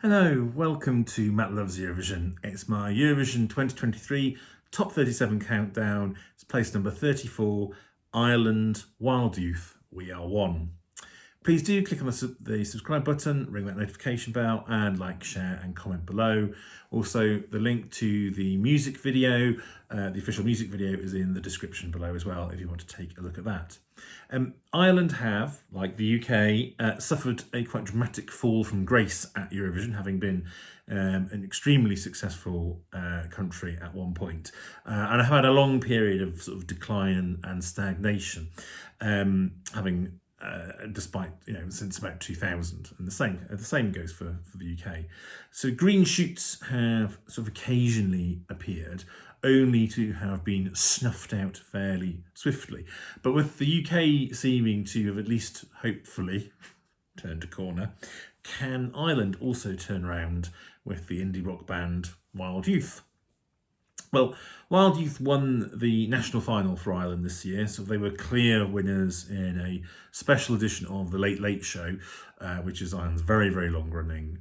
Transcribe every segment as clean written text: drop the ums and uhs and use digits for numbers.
Hello, welcome to Matt Loves Eurovision. It's my Eurovision 2023 Top 37 countdown. It's place number 34, Ireland, Wild Youth, We Are One. Please do click on the subscribe button, ring that notification bell, and like, share, and comment below. Also, the link to the music video, the official music video, is in the description below as well if you want to take a look at that. Ireland have, like the UK, suffered a quite dramatic fall from grace at Eurovision, having been an extremely successful country at one point, and have had a long period of sort of decline and stagnation, having despite since about 2000, and the same goes for the UK. So green shoots have sort of occasionally appeared, only to have been snuffed out fairly swiftly. But with the UK seeming to have at least hopefully turned a corner, can Ireland also turn around with the indie rock band Wild Youth? Well, Wild Youth won the national final for Ireland this year, so they were clear winners in a special edition of The Late Late Show, which is Ireland's very, very long-running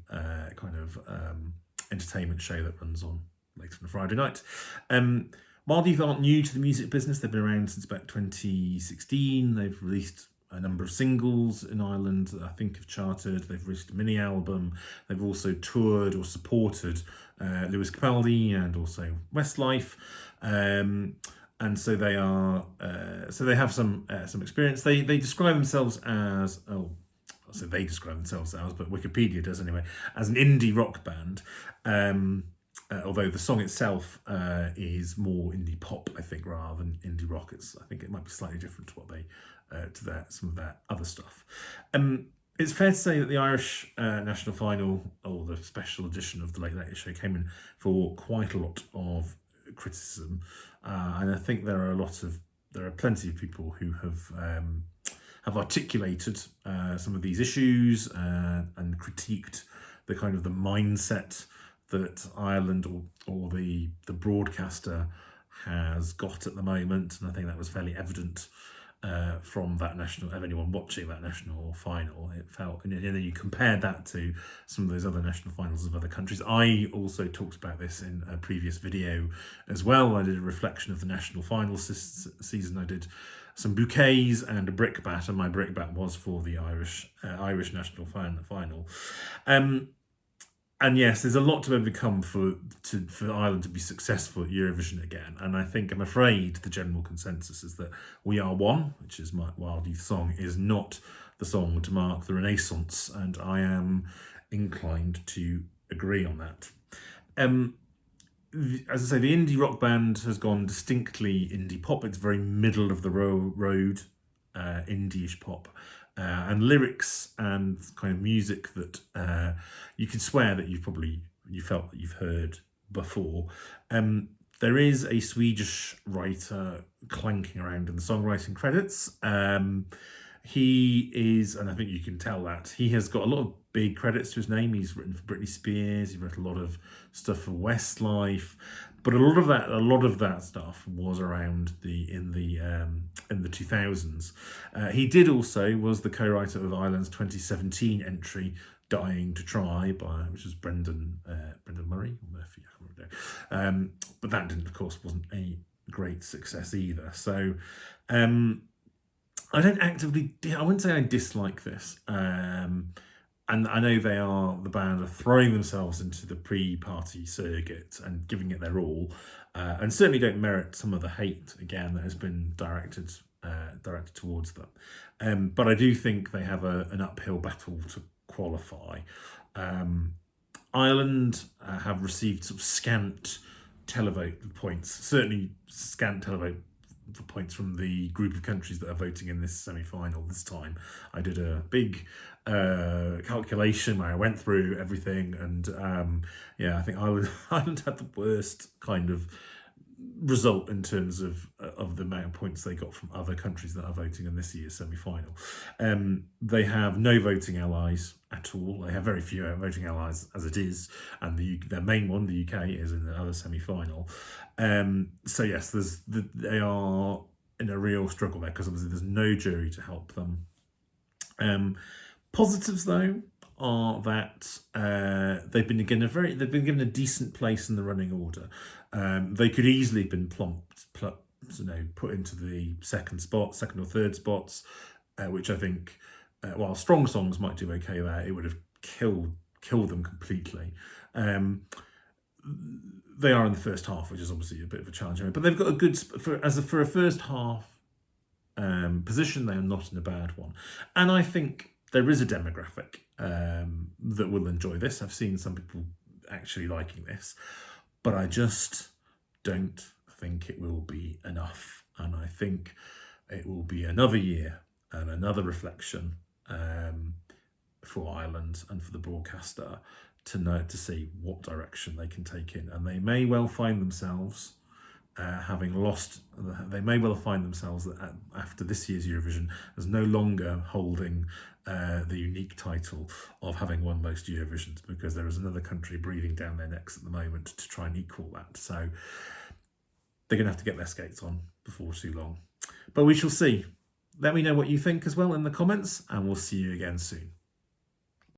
entertainment show that runs on later on a Friday night. Wild Youth aren't new to the music business. They've been around since about 2016. They've released a number of singles in Ireland that I think have charted. They've released a mini album. They've also toured or supported Lewis Capaldi and also Westlife, and so they are. So they have some experience. They describe themselves as they describe themselves as, but Wikipedia does anyway, as an indie rock band. Although the song itself is more indie pop, I think, rather than indie rock. I think it might be slightly different to what they some of their other stuff. It's fair to say that the Irish national final, or the special edition of the Late Late Show, came in for quite a lot of criticism, and I think there are plenty of people who have articulated some of these issues and critiqued the mindset that Ireland or the broadcaster has got at the moment, and I think that was fairly evident from that national, of anyone watching that national final. It felt, and then you compared that to some of those other national finals of other countries. I also talked about this in a previous video as well. I did a reflection of the national final season. I did some bouquets and a brickbat, and my brickbat was for the Irish national final. And yes, there's a lot to overcome for Ireland to be successful at Eurovision again. And I'm afraid the general consensus is that We Are One, which is my Wild Youth song, is not the song to mark the Renaissance. And I am inclined to agree on that. As I say, the indie rock band has gone distinctly indie pop. It's very middle of the road, indie-ish pop. And lyrics and kind of music that you can swear that you felt that you've heard before. There is a Swedish writer clanking around in the songwriting credits. He is, and I think you can tell that, he has got a lot of big credits to his name. He's written for Britney Spears, he wrote a lot of stuff for Westlife, but a lot of that stuff was around in the 2000s. He was the co-writer of Ireland's 2017 entry, Dying to Try, which was Brendan Murray or Murphy, I can't remember. But that wasn't a great success either. So I wouldn't say I dislike this. And I know the band are throwing themselves into the pre-party circuit and giving it their all, and certainly don't merit some of the hate, again, that has been directed towards them. But I do think they have an uphill battle to qualify. Ireland have received sort of scant televote points, certainly scant televote points from the group of countries that are voting in this semi-final this time. I did a big calculation where I went through everything, and I think Ireland had the worst kind of result in terms of the amount of points they got from other countries that are voting in this year's semi-final. They have no voting allies at all. They have very few voting allies as it is, and their main one, the UK, is in the other semi-final. So yes, they are in a real struggle there, because obviously there's no jury to help them. Positives, though, are that they've been given a decent place in the running order. They could easily have been put into the second or third spots, which I think, while Strong Songs might do okay there, it would have killed them completely. They are in the first half, which is obviously a bit of a challenge, but they've got a good for a first half position. They are not in a bad one, and I think there is a demographic that will enjoy this. I've seen some people actually liking this, but I just don't think it will be enough, and I think it will be another year and another reflection for Ireland and for the broadcaster to see what direction they can take in, and they may well find themselves having lost. They may well find themselves that after this year's Eurovision as no longer holding the unique title of having won most Eurovisions, because there is another country breathing down their necks at the moment to try and equal that. So they're going to have to get their skates on before too long. But we shall see. Let me know what you think as well in the comments, and we'll see you again soon.